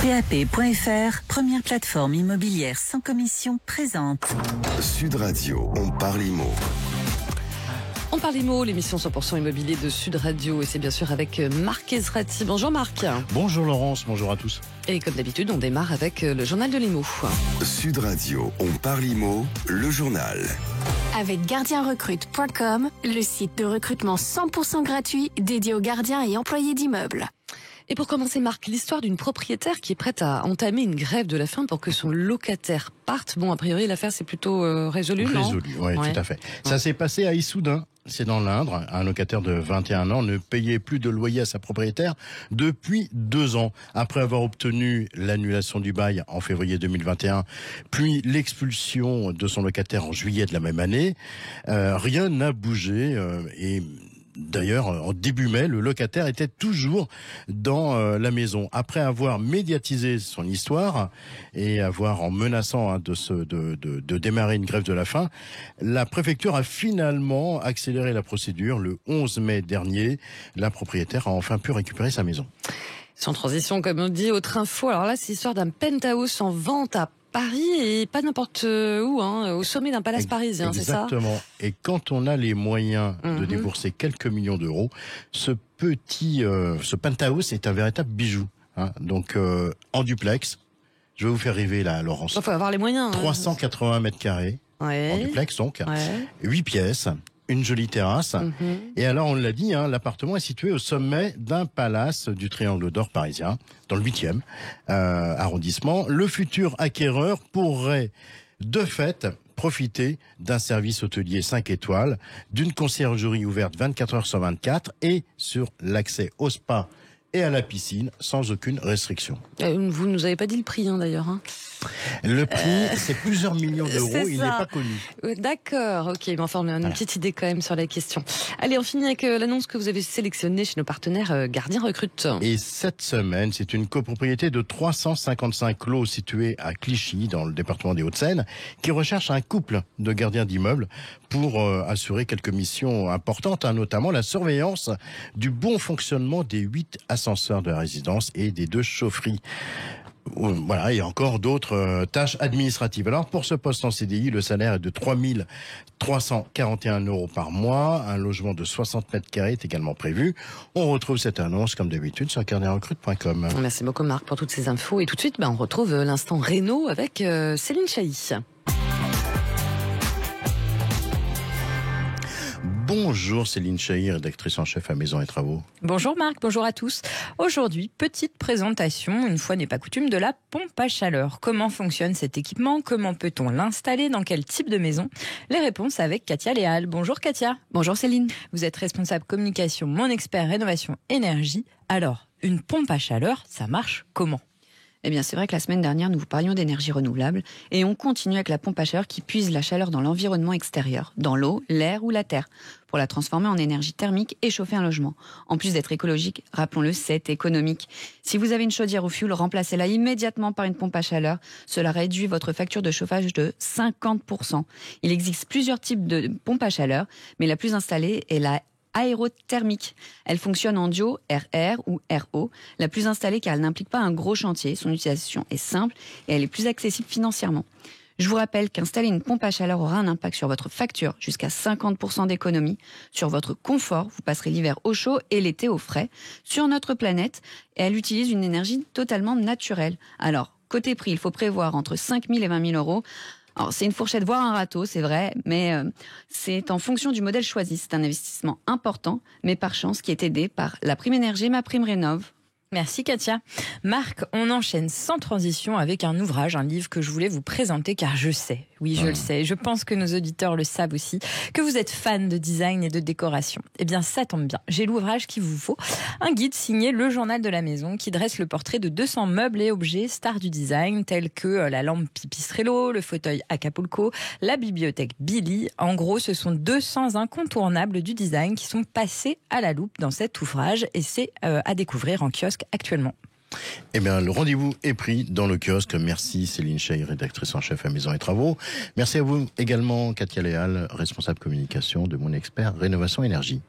PAP.fr, première plateforme immobilière sans commission, présente Sud Radio, on parle IMO. On parle IMO, l'émission 100% immobilier de Sud Radio, et c'est bien sûr avec Marc Ezrati. Bonjour Marc. Bonjour Laurence, bonjour à tous. Et comme d'habitude, on démarre avec le journal de l'IMO. Sud Radio, on parle IMO, le journal. Avec gardienrecrute.com, le site de recrutement 100% gratuit dédié aux gardiens et employés d'immeubles. Et pour commencer, Marc, l'histoire d'une propriétaire qui est prête à entamer une grève de la faim pour que son locataire parte. Bon, a priori, l'affaire c'est plutôt résolu, non ? Résolu, oui, tout à fait. Ça s'est passé à Issoudun. C'est dans l'Indre. Un locataire de 21 ans ne payait plus de loyer à sa propriétaire depuis 2 ans. Après avoir obtenu l'annulation du bail en février 2021, puis l'expulsion de son locataire en juillet de la même année, rien n'a bougé et... D'ailleurs, en début mai, le locataire était toujours dans la maison. Après avoir médiatisé son histoire et avoir, en menaçant de démarrer une grève de la faim, la préfecture a finalement accéléré la procédure. Le 11 mai dernier, la propriétaire a enfin pu récupérer sa maison. Sans transition, comme on dit, autre info. Alors là, c'est l'histoire d'un penthouse en vente à Paris, et pas n'importe où, au sommet d'un palace parisien, c'est ça ? Exactement. Et quand on a les moyens de débourser quelques millions d'euros, ce penthouse est un véritable bijou. Donc, en duplex, je vais vous faire rêver là, Laurence. Il faut avoir les moyens. 380 mètres carrés, en duplex donc, 8 pièces. Une jolie terrasse. Et alors, on l'a dit, l'appartement est situé au sommet d'un palace du Triangle d'Or parisien, dans le 8e arrondissement. Le futur acquéreur pourrait, de fait, profiter d'un service hôtelier 5 étoiles, d'une conciergerie ouverte 24 heures sur 24 et sur l'accès au spa et à la piscine sans aucune restriction. Vous nous avez pas dit le prix, d'ailleurs. Le prix, c'est plusieurs millions d'euros, il n'est pas connu. D'accord, ok, mais enfin on a une petite idée quand même sur la question. Allez, on finit avec l'annonce que vous avez sélectionnée chez nos partenaires Gardien Recrute. Et cette semaine, c'est une copropriété de 355 lots située à Clichy, dans le département des Hauts-de-Seine, qui recherche un couple de gardiens d'immeubles pour assurer quelques missions importantes, notamment la surveillance du bon fonctionnement des 8 ascenseurs de la résidence et des 2 chaufferies. Voilà, et encore d'autres tâches administratives. Alors, pour ce poste en CDI, le salaire est de 3 341 € par mois. Un logement de 60 mètres carrés est également prévu. On retrouve cette annonce, comme d'habitude, sur gardienrecrute.com. Merci beaucoup, Marc, pour toutes ces infos. Et tout de suite, on retrouve l'instant Réno avec Céline Chahi. Bonjour Céline Chahi, rédactrice en chef à Maison et Travaux. Bonjour Marc, bonjour à tous. Aujourd'hui, petite présentation, une fois n'est pas coutume, de la pompe à chaleur. Comment fonctionne cet équipement ? Comment peut-on l'installer ? Dans quel type de maison ? Les réponses avec Katia Léal. Bonjour Katia. Bonjour Céline. Vous êtes responsable communication, mon expert rénovation énergie. Alors, une pompe à chaleur, ça marche comment ? Eh bien, c'est vrai que la semaine dernière, nous vous parlions d'énergie renouvelable et on continue avec la pompe à chaleur qui puise la chaleur dans l'environnement extérieur, dans l'eau, l'air ou la terre, pour la transformer en énergie thermique et chauffer un logement. En plus d'être écologique, rappelons-le, c'est économique. Si vous avez une chaudière au fioul, remplacez-la immédiatement par une pompe à chaleur. Cela réduit votre facture de chauffage de 50%. Il existe plusieurs types de pompes à chaleur, mais la plus installée est la aérothermique. Elle fonctionne en duo RR ou RO, la plus installée car elle n'implique pas un gros chantier. Son utilisation est simple et elle est plus accessible financièrement. Je vous rappelle qu'installer une pompe à chaleur aura un impact sur votre facture, jusqu'à 50% d'économie, sur votre confort, vous passerez l'hiver au chaud et l'été au frais, sur notre planète, et elle utilise une énergie totalement naturelle. Alors, côté prix, il faut prévoir entre 5 000 et 20 000 €. Alors, c'est une fourchette, voire un râteau, c'est vrai, mais c'est en fonction du modèle choisi. C'est un investissement important, mais par chance, qui est aidé par la prime énergie, ma prime rénov'. Merci Katia. Marc, on enchaîne sans transition avec un ouvrage, un livre que je voulais vous présenter car je sais, oui je le sais, je pense que nos auditeurs le savent aussi, que vous êtes fan de design et de décoration. Eh bien ça tombe bien, j'ai l'ouvrage qu'il vous faut, un guide signé Le Journal de la Maison qui dresse le portrait de 200 meubles et objets stars du design tels que la lampe Pipistrello, le fauteuil Acapulco, la bibliothèque Billy. En gros, ce sont 200 incontournables du design qui sont passés à la loupe dans cet ouvrage et c'est à découvrir en kiosque actuellement. Eh bien, le rendez-vous est pris dans le kiosque. Merci Céline Chahi, rédactrice en chef à Maison et Travaux. Merci à vous également, Katia Léal, responsable communication de Mon Expert Rénovation Énergie.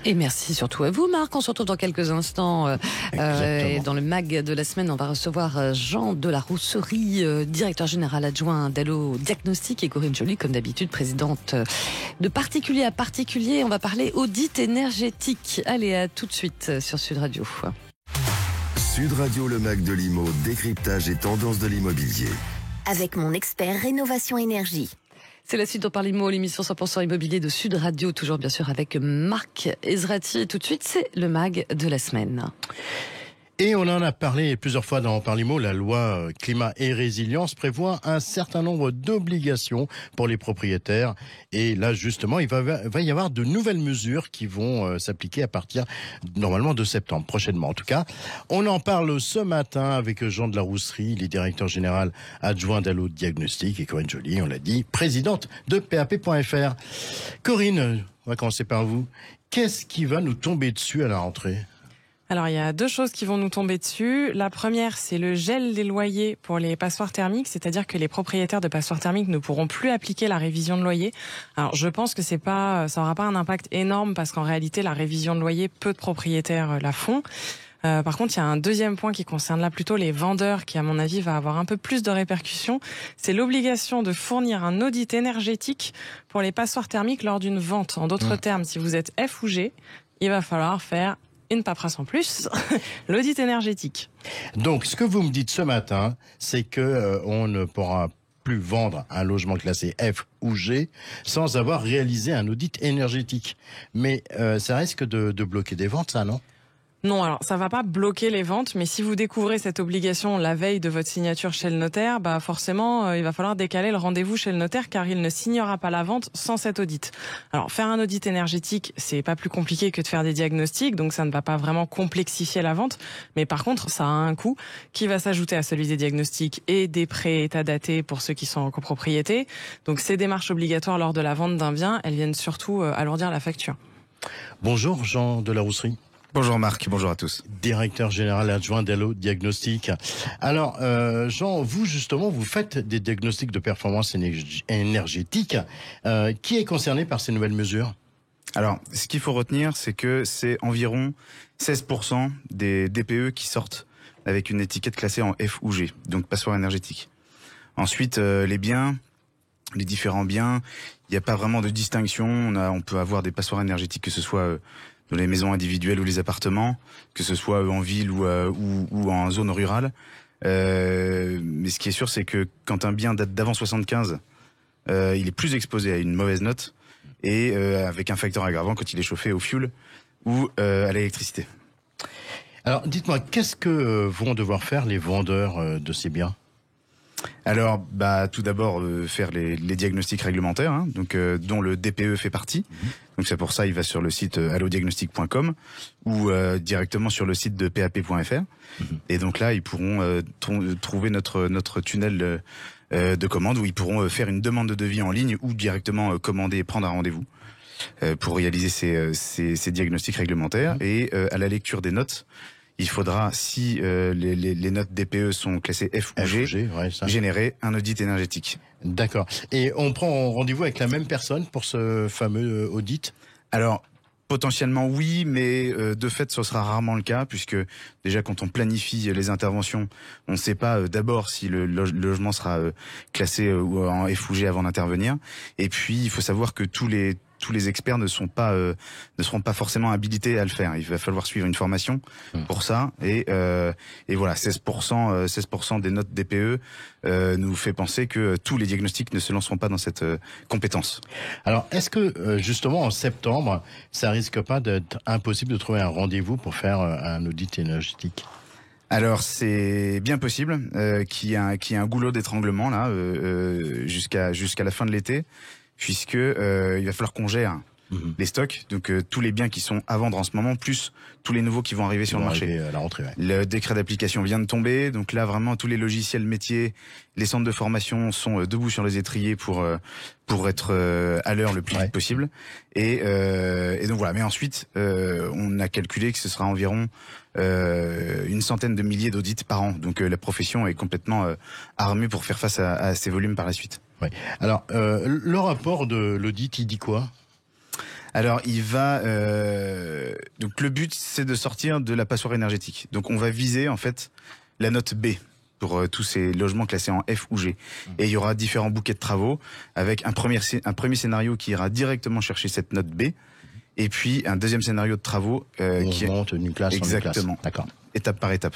Et merci surtout à vous, Marc. On se retrouve dans quelques instants. Et dans le mag de la semaine, on va recevoir Jean de la Rousserie, directeur général adjoint d'Allo Diagnostic, et Corinne Joly, comme d'habitude, présidente de Particulier à Particulier. On va parler audit énergétique. Allez, à tout de suite sur Sud Radio. Sud Radio, le mag de l'IMO, décryptage et tendance de l'immobilier. Avec mon expert rénovation énergie. C'est la suite de Parlimo, l'émission 100% immobilier de Sud Radio, toujours bien sûr avec Marc Ezrati. Et tout de suite, c'est le mag de la semaine. Et on en a parlé plusieurs fois dans Parlimo, la loi climat et résilience prévoit un certain nombre d'obligations pour les propriétaires. Et là, justement, il va y avoir de nouvelles mesures qui vont s'appliquer à partir, normalement, de septembre, prochainement en tout cas. On en parle ce matin avec Jean de la Rousserie, il est directeur général adjoint d'Allo Diagnostic, et Corinne Joly, on l'a dit, présidente de PAP.fr. Corinne, on va commencer par vous. Qu'est-ce qui va nous tomber dessus à la rentrée ? Alors, il y a deux choses qui vont nous tomber dessus. La première, c'est le gel des loyers pour les passoires thermiques, c'est-à-dire que les propriétaires de passoires thermiques ne pourront plus appliquer la révision de loyer. Alors, je pense que ça aura pas un impact énorme parce qu'en réalité, la révision de loyer, peu de propriétaires la font. Par contre, il y a un deuxième point qui concerne là plutôt les vendeurs qui, à mon avis, va avoir un peu plus de répercussions. C'est l'obligation de fournir un audit énergétique pour les passoires thermiques lors d'une vente. En d'autres termes, si vous êtes F ou G, il va falloir faire une paperasse en plus, l'audit énergétique. Donc, ce que vous me dites ce matin, c'est que on ne pourra plus vendre un logement classé F ou G sans avoir réalisé un audit énergétique. Mais ça risque de bloquer des ventes, ça, non ? Non, alors ça va pas bloquer les ventes, mais si vous découvrez cette obligation la veille de votre signature chez le notaire, bah forcément, il va falloir décaler le rendez-vous chez le notaire car il ne signera pas la vente sans cet audit. Alors faire un audit énergétique, c'est pas plus compliqué que de faire des diagnostics, donc ça ne va pas vraiment complexifier la vente, mais par contre, ça a un coût qui va s'ajouter à celui des diagnostics et des prêts état datés pour ceux qui sont en copropriété. Donc ces démarches obligatoires lors de la vente d'un bien, elles viennent surtout alourdir la facture. Bonjour Jean de la Rousserie. Bonjour Marc, bonjour à tous. Directeur général adjoint d'Allo Diagnostic. Alors, Jean, vous justement, vous faites des diagnostics de performance énergétique. Qui est concerné par ces nouvelles mesures ? Alors, ce qu'il faut retenir, c'est que c'est environ 16% des DPE qui sortent avec une étiquette classée en F ou G, donc passoire énergétique. Ensuite, les différents biens, il n'y a pas vraiment de distinction. On peut avoir des passoires énergétiques, que ce soit dans les maisons individuelles ou les appartements, que ce soit en ville ou en zone rurale. Mais ce qui est sûr, c'est que quand un bien date d'avant 75, il est plus exposé à une mauvaise note et avec un facteur aggravant quand il est chauffé au fioul ou à l'électricité. Alors, dites-moi, qu'est-ce que vont devoir faire les vendeurs de ces biens ? Alors, tout d'abord faire les diagnostics réglementaires, hein, donc dont le DPE fait partie. Donc c'est pour ça il va sur le site allodiagnostic.com ou directement sur le site de PAP.fr. Et donc là ils pourront trouver notre tunnel de commande où ils pourront faire une demande de devis en ligne ou directement commander et prendre un rendez-vous pour réaliser ces diagnostics réglementaires. Et à la lecture des notes, il faudra, si les notes DPE sont classées F ou G, générer un audit énergétique. D'accord. Et on prend rendez-vous avec la même personne pour ce fameux audit ? Alors, potentiellement oui, mais de fait, ce sera rarement le cas, puisque déjà quand on planifie les interventions, on ne sait pas d'abord si le logement sera classé en F ou G avant d'intervenir. Et puis, il faut savoir que tous les experts ne seront pas forcément habilités à le faire. Il va falloir suivre une formation pour ça. Et voilà, 16% des notes DPE nous fait penser que tous les diagnostics ne se lanceront pas dans cette compétence. Alors, est-ce que justement en septembre, ça risque pas d'être impossible de trouver un rendez-vous pour faire un audit énergétique ? Alors c'est bien possible qu'il y ait un goulot d'étranglement là jusqu'à la fin de l'été. Puisque il va falloir qu'on gère les stocks, donc tous les biens qui sont à vendre en ce moment, plus tous les nouveaux qui vont arriver sur le marché. À la rentrée, ouais. Le décret d'application vient de tomber, donc là vraiment tous les logiciels métiers, les centres de formation sont debout sur les étriers pour être à l'heure le plus vite possible. Et donc voilà. Mais ensuite, on a calculé que ce sera environ une centaine de milliers d'audits par an. Donc la profession est complètement armée pour faire face à ces volumes par la suite. Oui. Alors, le rapport de l'audit, il dit quoi ? Alors, donc le but, c'est de sortir de la passoire énergétique. Donc, on va viser en fait la note B pour tous ces logements classés en F ou G. Et il y aura différents bouquets de travaux avec un premier scénario qui ira directement chercher cette note B. Et puis un deuxième scénario de travaux qui monte d'une classe en une classe. Exactement. D'accord. Étape par étape.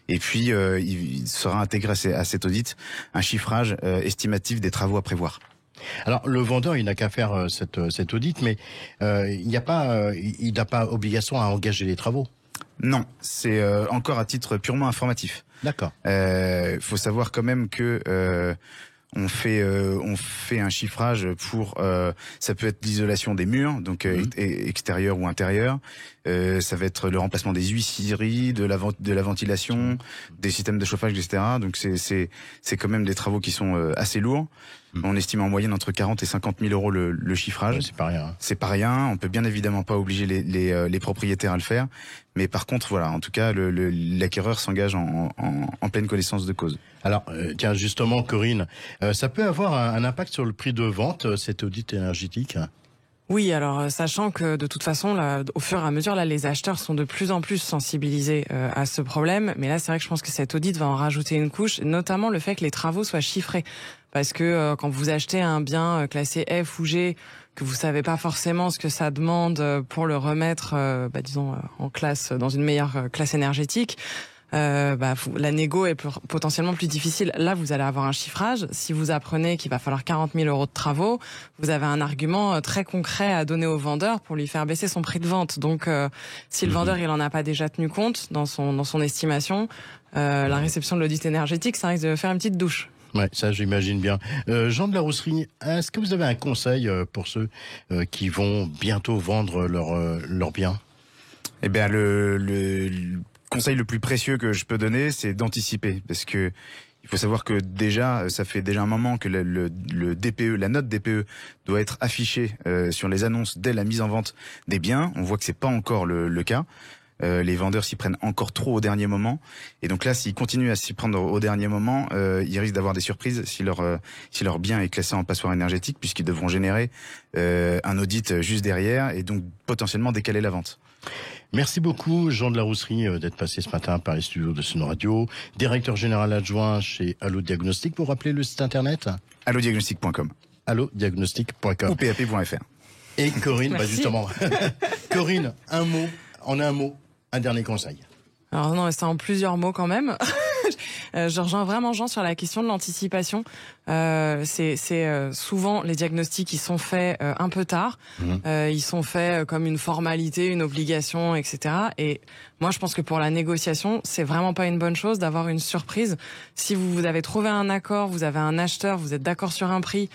Et puis il sera intégré à cet audit un chiffrage estimatif des travaux à prévoir. Alors le vendeur, il n'a qu'à faire cet audit, mais il n'a pas obligation à engager les travaux. Non, c'est encore à titre purement informatif. D'accord. Faut savoir quand même que on fait un chiffrage pour ça peut être l'isolation des murs, donc extérieur ou intérieur. Ça va être le remplacement des huissiers, de la ventilation, des systèmes de chauffage, etc. Donc c'est quand même des travaux qui sont assez lourds. On estime en moyenne entre 40 et 50 000 euros le chiffrage. Ouais, c'est pas rien. C'est pas rien. On peut bien évidemment pas obliger les propriétaires à le faire. Mais par contre, voilà, en tout cas, l'acquéreur s'engage en pleine connaissance de cause. Alors, tiens, justement, Corinne, ça peut avoir un impact sur le prix de vente, cet audit énergétique ? Oui, alors sachant que de toute façon, là, au fur et à mesure, là, les acheteurs sont de plus en plus sensibilisés à ce problème. Mais là, c'est vrai que je pense que cet audit va en rajouter une couche, notamment le fait que les travaux soient chiffrés. Parce que quand vous achetez un bien classé F ou G, que vous savez pas forcément ce que ça demande pour le remettre, disons, en classe, dans une meilleure classe énergétique, la négo est potentiellement plus difficile. Là, vous allez avoir un chiffrage. Si vous apprenez qu'il va falloir 40 000 euros de travaux, vous avez un argument très concret à donner au vendeur pour lui faire baisser son prix de vente. Donc, si le vendeur il en a pas déjà tenu compte dans son estimation, la réception de l'audit énergétique, ça risque de faire une petite douche. Ouais, ça j'imagine bien. Jean de la Rousserie, est-ce que vous avez un conseil pour ceux qui vont bientôt vendre leurs biens ? Eh bien, le conseil le plus précieux que je peux donner, c'est d'anticiper, parce que il faut savoir que déjà, ça fait déjà un moment que le DPE, la note DPE, doit être affichée sur les annonces dès la mise en vente des biens. On voit que c'est pas encore le cas. Les vendeurs s'y prennent encore trop au dernier moment, et donc là, s'ils continuent à s'y prendre au dernier moment, ils risquent d'avoir des surprises si leur bien est classé en passoire énergétique, puisqu'ils devront générer un audit juste derrière et donc potentiellement décaler la vente. Merci beaucoup, Jean de la Rousserie, d'être passé ce matin par les studios de Sun Radio, directeur général adjoint chez Allo Diagnostic. Vous rappelez le site internet ? allodiagnostic.com. allodiagnostic.com. Ou pap.fr. Et Corinne, justement, Corinne, en un mot, un dernier conseil. Alors non, c'est en plusieurs mots quand même. Je rejoins vraiment Jean sur la question de l'anticipation. C'est souvent les diagnostics qui sont faits un peu tard. Ils sont faits comme une formalité, une obligation, etc. Et moi, je pense que pour la négociation, c'est vraiment pas une bonne chose d'avoir une surprise. Si vous avez trouvé un accord, vous avez un acheteur, vous êtes d'accord sur un prix,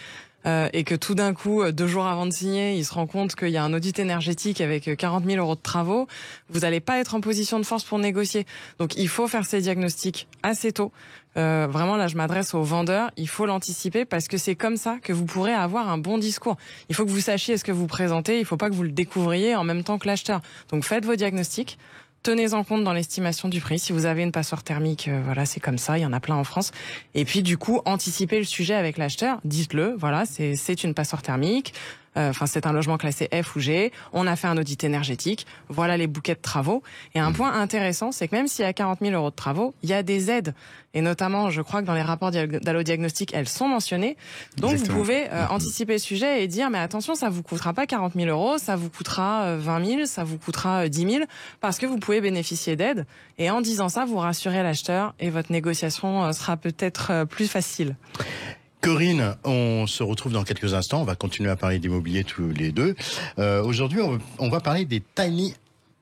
et que tout d'un coup, 2 jours avant de signer, il se rend compte qu'il y a un audit énergétique avec 40 000 euros de travaux, vous n'allez pas être en position de force pour négocier. Donc il faut faire ces diagnostics assez tôt. Vraiment, là, je m'adresse aux vendeurs, il faut l'anticiper parce que c'est comme ça que vous pourrez avoir un bon discours. Il faut que vous sachiez ce que vous présentez, il ne faut pas que vous le découvriez en même temps que l'acheteur. Donc faites vos diagnostics. Tenez en compte dans l'estimation du prix. Si vous avez une passoire thermique, voilà, c'est comme ça, il y en a plein en France. Et puis du coup, anticipez le sujet avec l'acheteur. Dites-le, voilà, c'est une passoire thermique. C'est un logement classé F ou G. On a fait un audit énergétique. Voilà les bouquets de travaux. Et un point intéressant, c'est que même s'il y a 40 000 euros de travaux, il y a des aides. Et notamment, je crois que dans les rapports d'Allo Diagnostic, elles sont mentionnées. Donc, Exactement. Vous pouvez anticiper le sujet et dire, mais attention, ça vous coûtera pas 40 000 euros, ça vous coûtera 20 000, ça vous coûtera 10 000, parce que vous pouvez bénéficier d'aides. Et en disant ça, vous rassurez l'acheteur et votre négociation sera peut-être plus facile. Corinne, on se retrouve dans quelques instants. On va continuer à parler d'immobilier tous les deux. Aujourd'hui, on va parler des tiny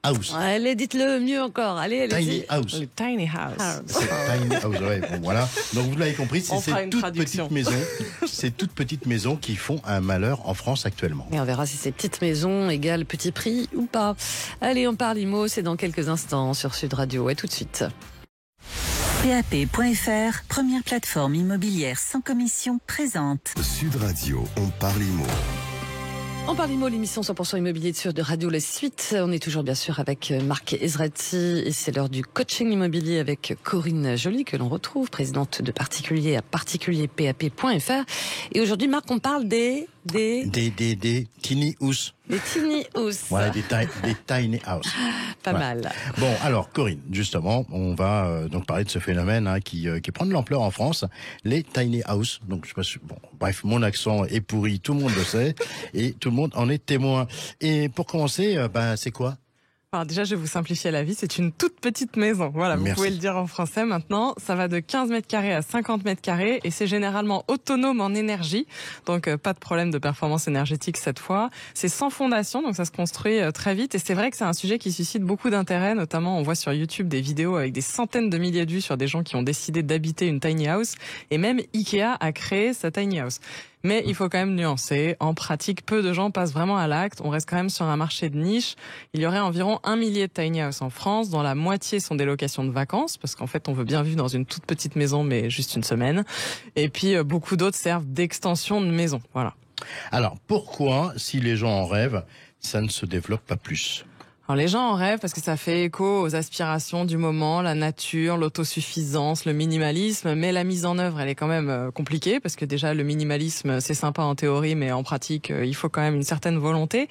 house. Allez, dites-le mieux encore. Allez, tiny house. Le tiny house. C'est tiny house, ouais. Bon, voilà. Donc vous l'avez compris, c'est ces toutes petites maisons qui font un malheur en France actuellement. Et on verra si ces petites maisons égale petit prix ou pas. Allez, on parle IMO, c'est dans quelques instants sur Sud Radio. Et tout de suite. PAP.fr, première plateforme immobilière sans commission présente. Sud Radio, on parle IMO. On parle IMO, l'émission 100% immobilier de Sud Radio. La suite, on est toujours bien sûr avec Marc Ezrati et c'est l'heure du coaching immobilier avec Corinne Joly que l'on retrouve, présidente de particulier à particulier PAP.fr. Et aujourd'hui, Marc, on parle des tiny house. Des tiny house. Voilà, des tiny house. Pas Voilà. mal. Bon, alors Corinne, justement, on va donc parler de ce phénomène qui prend de l'ampleur en France, les tiny house. Donc, je sais pas si, bon, bref, mon accent est pourri, tout le monde le sait, et tout le monde en est témoin. Et pour commencer, c'est quoi ? Alors déjà, je vais vous simplifier la vie. C'est une toute petite maison. Voilà, vous Merci. pouvez le dire en français maintenant. Ça va de 15 mètres carrés à 50 mètres carrés et c'est généralement autonome en énergie. Donc, pas de problème de performance énergétique cette fois. C'est sans fondation, donc ça se construit très vite. Et c'est vrai que c'est un sujet qui suscite beaucoup d'intérêt. Notamment, on voit sur YouTube des vidéos avec des centaines de milliers de vues sur des gens qui ont décidé d'habiter une tiny house. Et même Ikea a créé sa tiny house. Mais il faut quand même nuancer. En pratique, peu de gens passent vraiment à l'acte. On reste quand même sur un marché de niche. Il y aurait environ 1 millier de tiny house en France, dont la moitié sont des locations de vacances, parce qu'en fait, on veut bien vivre dans une toute petite maison, mais juste une semaine. Et puis, beaucoup d'autres servent d'extension de maison. Voilà. Alors, pourquoi, si les gens en rêvent, ça ne se développe pas plus ? Alors les gens en rêvent parce que ça fait écho aux aspirations du moment, la nature, l'autosuffisance, le minimalisme, mais la mise en œuvre, elle est quand même compliquée parce que déjà le minimalisme, c'est sympa en théorie, mais en pratique, il faut quand même une certaine volonté.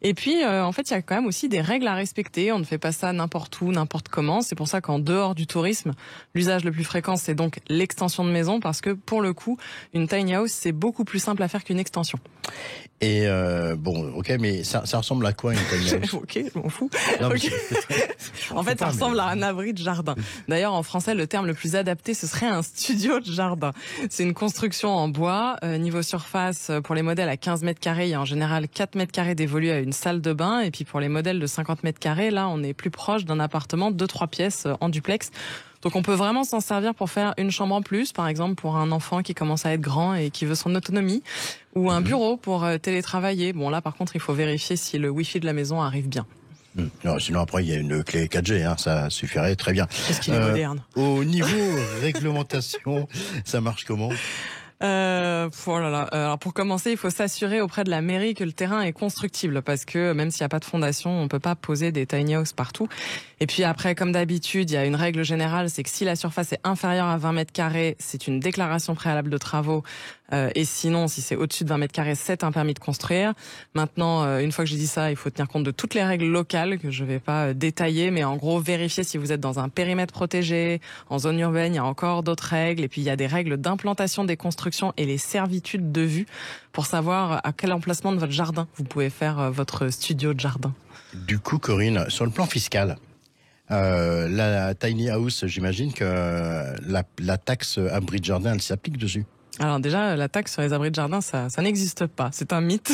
Et puis, en fait, il y a quand même aussi des règles à respecter. On ne fait pas ça n'importe où, n'importe comment. C'est pour ça qu'en dehors du tourisme, l'usage le plus fréquent, c'est donc l'extension de maison, parce que pour le coup, une tiny house, c'est beaucoup plus simple à faire qu'une extension. Et ok, mais ça ressemble à quoi une tiny house ? Ok, je m'en fous. Non, mais Okay. En fait, ça ressemble à un abri de jardin. D'ailleurs, en français, le terme le plus adapté, ce serait un studio de jardin. C'est une construction en bois. Niveau surface, pour les modèles à 15 mètres carrés, il y a en général 4 mètres carrés dévolus à une salle de bain. Et puis pour les modèles de 50 mètres carrés, là, on est plus proche d'un appartement de 2-3 pièces en duplex. Donc on peut vraiment s'en servir pour faire une chambre en plus, par exemple pour un enfant qui commence à être grand et qui veut son autonomie, ou un bureau pour télétravailler. Bon là par contre il faut vérifier si le wifi de la maison arrive bien. Non, sinon après il y a une clé 4G, ça suffirait très bien. Parce qu'il est moderne. Au niveau réglementation, ça marche comment ? Alors pour commencer, il faut s'assurer auprès de la mairie que le terrain est constructible, parce que même s'il n'y a pas de fondation, on peut pas poser des tiny house partout. Et puis après, comme d'habitude, il y a une règle générale, c'est que si la surface est inférieure à 20 mètres carrés, c'est une déclaration préalable de travaux. Et sinon, si c'est au-dessus de 20 mètres carrés, c'est un permis de construire. Maintenant, une fois que j'ai dit ça, il faut tenir compte de toutes les règles locales que je vais pas détailler, mais en gros, vérifier si vous êtes dans un périmètre protégé, en zone urbaine, il y a encore d'autres règles. Et puis, il y a des règles d'implantation des constructions et les servitudes de vue pour savoir à quel emplacement de votre jardin vous pouvez faire votre studio de jardin. Du coup, Corinne, sur le plan fiscal, la tiny house, j'imagine que la taxe abri de jardin, elle s'applique dessus. Alors déjà, la taxe sur les abris de jardin, ça n'existe pas. C'est un mythe.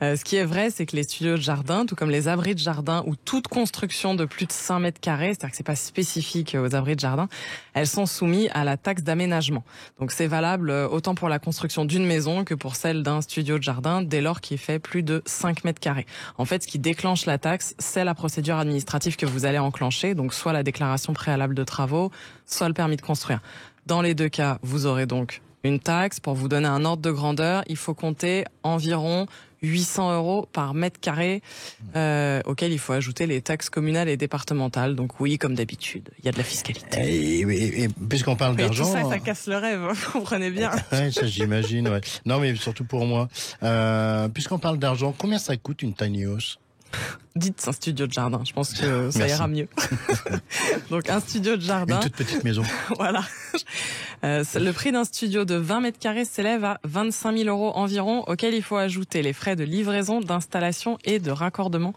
Ce qui est vrai, c'est que les studios de jardin, tout comme les abris de jardin ou toute construction de plus de 5 mètres carrés, c'est-à-dire que c'est pas spécifique aux abris de jardin, elles sont soumises à la taxe d'aménagement. Donc c'est valable autant pour la construction d'une maison que pour celle d'un studio de jardin dès lors qu'il fait plus de 5 mètres carrés. En fait, ce qui déclenche la taxe, c'est la procédure administrative que vous allez enclencher, donc soit la déclaration préalable de travaux, soit le permis de construire. Dans les deux cas, vous aurez donc une taxe. Pour vous donner un ordre de grandeur, il faut compter environ 800 € par mètre carré, auquel il faut ajouter les taxes communales et départementales. Donc oui, comme d'habitude, il y a de la fiscalité. Et puisqu'on parle d'argent... Tout ça, ça casse le rêve, vous comprenez bien. Ouais, ça j'imagine, ouais. Non, mais surtout pour moi. Puisqu'on parle d'argent, combien ça coûte une tiny house ? Dites un studio de jardin, je pense que ça ira mieux. Donc un studio de jardin. Une toute petite maison. Voilà. Le prix d'un studio de 20 mètres carrés s'élève à 25 000 € environ, auquel il faut ajouter les frais de livraison, d'installation et de raccordement.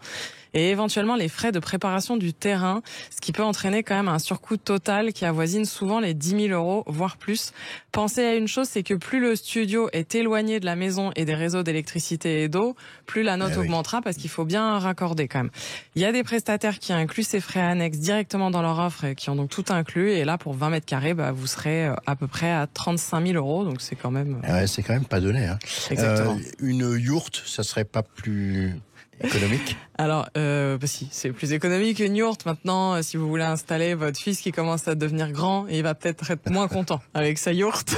Et éventuellement les frais de préparation du terrain, ce qui peut entraîner quand même un surcoût total qui avoisine souvent les 10 000 €, voire plus. Pensez à une chose, c'est que plus le studio est éloigné de la maison et des réseaux d'électricité et d'eau, plus la note augmentera parce qu'il faut bien raccorder quand même. Il y a des prestataires qui incluent ces frais annexes directement dans leur offre et qui ont donc tout inclus. Et là, pour 20 mètres carrés, vous serez à peu près à 35 000 €, donc c'est quand même... Ouais, c'est quand même pas donné. Exactement. Une yourte, ça serait pas plus... économique? Alors, si, c'est plus économique qu'une yourte. Maintenant, si vous voulez installer votre fils qui commence à devenir grand, il va peut-être être moins content avec sa yourte.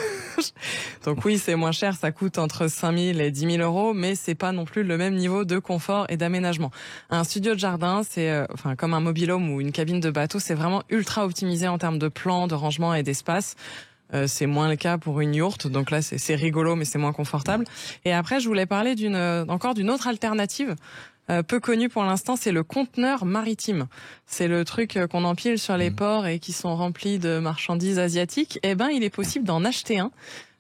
Donc oui, c'est moins cher, ça coûte entre 5 000 et 10 000 €, mais c'est pas non plus le même niveau de confort et d'aménagement. Un studio de jardin, c'est comme un mobil-home ou une cabine de bateau, c'est vraiment ultra optimisé en termes de plan, de rangement et d'espace. C'est moins le cas pour une yourte, donc là c'est rigolo, mais c'est moins confortable. Et après, je voulais parler encore d'une autre alternative. Peu connu pour l'instant, c'est le conteneur maritime. C'est le truc qu'on empile sur les ports et qui sont remplis de marchandises asiatiques. Eh ben, il est possible d'en acheter un.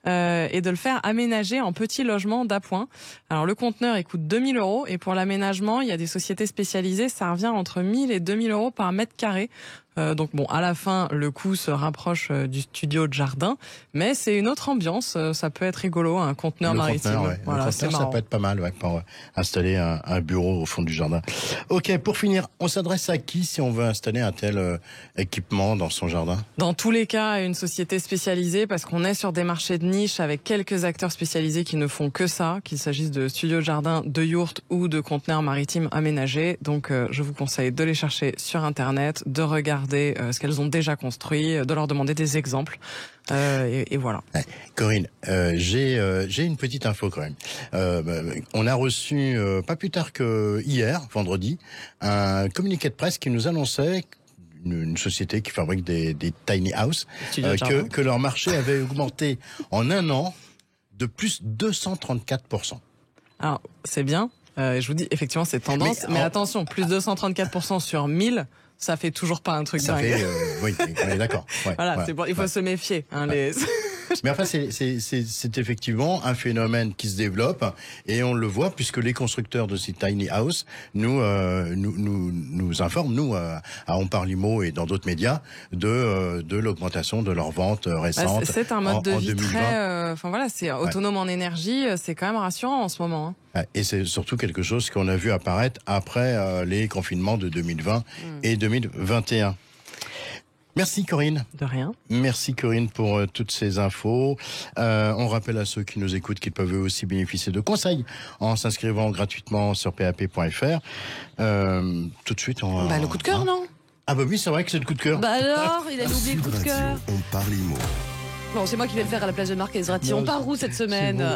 Et de le faire aménager en petit logement d'appoint. Alors le conteneur, il coûte 2 000 € et pour l'aménagement, il y a des sociétés spécialisées, ça revient entre 1 000 et 2 000 € par mètre carré. Donc bon, à la fin, le coût se rapproche du studio de jardin, mais c'est une autre ambiance. Ça peut être rigolo, un conteneur maritime. Voilà, le conteneur, ça peut être pas mal pour installer un bureau au fond du jardin. Ok, pour finir, on s'adresse à qui si on veut installer un tel équipement dans son jardin? Dans tous les cas, une société spécialisée, parce qu'on est sur des marchés de niche avec quelques acteurs spécialisés qui ne font que ça, qu'il s'agisse de studios de jardin, de yourtes ou de conteneurs maritimes aménagés. Donc je vous conseille de les chercher sur Internet, de regarder ce qu'elles ont déjà construit, de leur demander des exemples. Et voilà. Corinne, j'ai une petite info quand même. On a reçu, pas plus tard que hier, vendredi, un communiqué de presse qui nous annonçait une société qui fabrique des tiny house, que leur marché avait augmenté en un an de plus 234%. Alors, c'est bien. Je vous dis, effectivement, c'est tendance. Mais attention, plus 234% sur 1000, ça fait toujours pas un truc dingue. Oui, on est d'accord. Ouais, voilà, c'est bon, il faut se méfier. Mais enfin, c'est effectivement un phénomène qui se développe et on le voit puisque les constructeurs de ces tiny house nous informent, nous, à On Parle Immo et dans d'autres médias, de l'augmentation de leurs ventes récentes. C'est un mode de vie très, c'est autonome en énergie, c'est quand même rassurant en ce moment. Et c'est surtout quelque chose qu'on a vu apparaître après les confinements de 2020 et 2021. Merci Corinne. De rien. Merci Corinne pour toutes ces infos. On rappelle à ceux qui nous écoutent qu'ils peuvent eux aussi bénéficier de conseils en s'inscrivant gratuitement sur pap.fr. Tout de suite, le coup de cœur, non? Ah bah oui, c'est vrai que c'est le coup de cœur. Bah alors, il a oublié le coup de cœur. On parle Immo. Bon, c'est moi qui vais le faire à la place de Marc Ezrati. On part où cette semaine?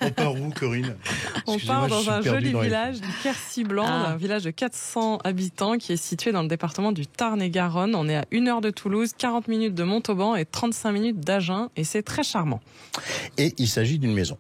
On part où, Corinne? On part dans un joli village du Quercy-Blanc, un village de 400 habitants qui est situé dans le département du Tarn-et-Garonne. On est à 1 heure de Toulouse, 40 minutes de Montauban et 35 minutes d'Agen. Et c'est très charmant. Et il s'agit d'une maison.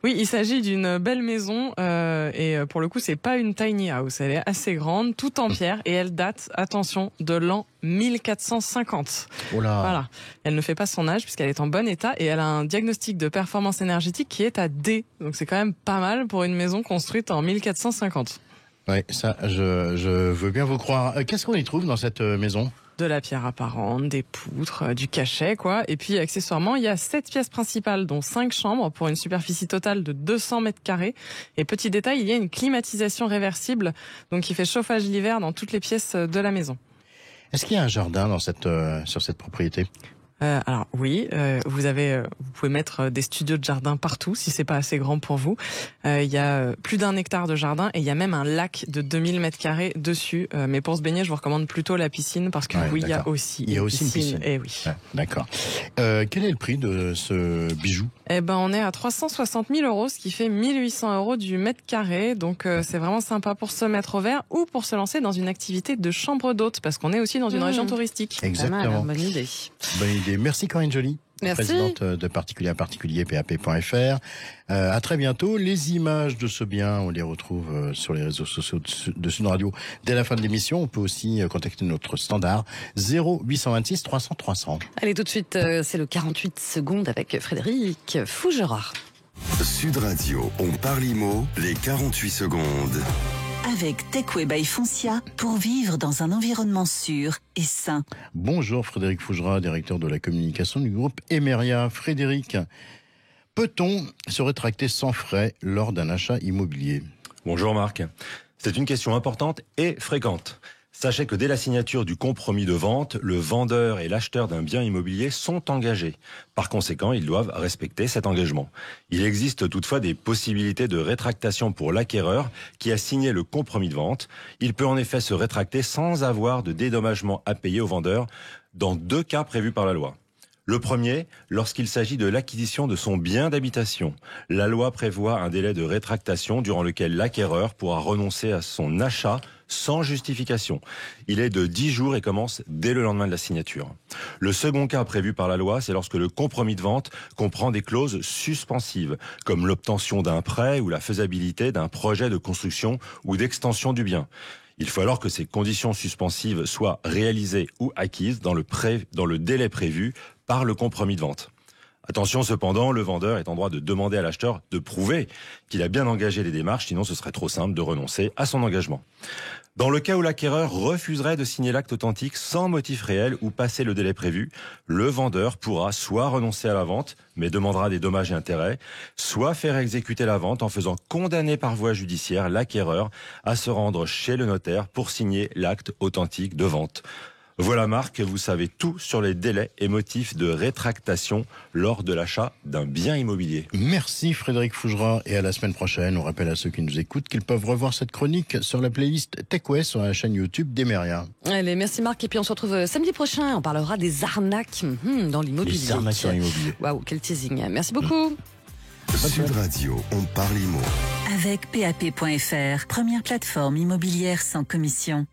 Oui, il s'agit d'une belle maison et pour le coup, c'est pas une tiny house. Elle est assez grande, toute en pierre et elle date, attention, de l'an 1450. Oh là. Voilà. Elle ne fait pas son âge puisqu'elle est en bon état et elle a un diagnostic de performance énergétique qui est à D. Donc c'est quand même pas mal pour une maison construite en 1450. Oui, ça, je veux bien vous croire. Qu'est-ce qu'on y trouve dans cette maison ? De la pierre apparente, des poutres, du cachet, quoi. Et puis, accessoirement, il y a 7 pièces principales, dont 5 chambres, pour une superficie totale de 200 mètres carrés. Et petit détail, il y a une climatisation réversible, donc qui fait chauffage l'hiver dans toutes les pièces de la maison. Est-ce qu'il y a un jardin sur cette propriété ? Alors oui, vous pouvez mettre des studios de jardin partout si c'est pas assez grand pour vous. Il y a plus d'1 hectare de jardin et il y a même un lac de 2000 mètres carrés dessus. Mais pour se baigner, je vous recommande plutôt la piscine parce que il y a aussi une piscine. Eh oui. Ouais, d'accord. Quel est le prix de ce bijou ? Eh ben, on est à 360 000 €, ce qui fait 1 800 € du mètre carré. Donc c'est vraiment sympa pour se mettre au vert ou pour se lancer dans une activité de chambre d'hôte parce qu'on est aussi dans une région touristique. Exactement. Bonne idée. Bonne idée. Merci Corinne Joly, présidente de Particulier à Particulier, PAP.fr. À très bientôt. Les images de ce bien, on les retrouve sur les réseaux sociaux de Sud Radio dès la fin de l'émission. On peut aussi contacter notre standard 0826 300 300. Allez, tout de suite, c'est le 48 secondes avec Frédéric Fougerard. Sud Radio, on parle Immo, les 48 secondes. Avec Techway by Foncia pour vivre dans un environnement sûr et sain. Bonjour Frédéric Fougerard, directeur de la communication du groupe Emeria. Frédéric, peut-on se rétracter sans frais lors d'un achat immobilier ? Bonjour Marc. C'est une question importante et fréquente. Sachez que dès la signature du compromis de vente, le vendeur et l'acheteur d'un bien immobilier sont engagés. Par conséquent, ils doivent respecter cet engagement. Il existe toutefois des possibilités de rétractation pour l'acquéreur qui a signé le compromis de vente. Il peut en effet se rétracter sans avoir de dédommagement à payer au vendeur dans 2 cas prévus par la loi. Le premier, lorsqu'il s'agit de l'acquisition de son bien d'habitation. La loi prévoit un délai de rétractation durant lequel l'acquéreur pourra renoncer à son achat sans justification. Il est de 10 jours et commence dès le lendemain de la signature. Le second cas prévu par la loi, c'est lorsque le compromis de vente comprend des clauses suspensives, comme l'obtention d'un prêt ou la faisabilité d'un projet de construction ou d'extension du bien. Il faut alors que ces conditions suspensives soient réalisées ou acquises dans le délai prévu par le compromis de vente. Attention cependant, le vendeur est en droit de demander à l'acheteur de prouver qu'il a bien engagé les démarches, sinon ce serait trop simple de renoncer à son engagement. Dans le cas où l'acquéreur refuserait de signer l'acte authentique sans motif réel ou passer le délai prévu, le vendeur pourra soit renoncer à la vente, mais demandera des dommages et intérêts, soit faire exécuter la vente en faisant condamner par voie judiciaire l'acquéreur à se rendre chez le notaire pour signer l'acte authentique de vente. Voilà Marc, vous savez tout sur les délais et motifs de rétractation lors de l'achat d'un bien immobilier. Merci Frédéric Fougera et à la semaine prochaine. On rappelle à ceux qui nous écoutent qu'ils peuvent revoir cette chronique sur la playlist TechWest sur la chaîne YouTube d'Emeria. Allez, merci Marc et puis on se retrouve samedi prochain. On parlera des arnaques dans l'immobilier. Les arnaques sur l'immobilier. Waouh, quel teasing. Merci beaucoup. Sud Radio, on parle immo. Avec PAP.fr, première plateforme immobilière sans commission.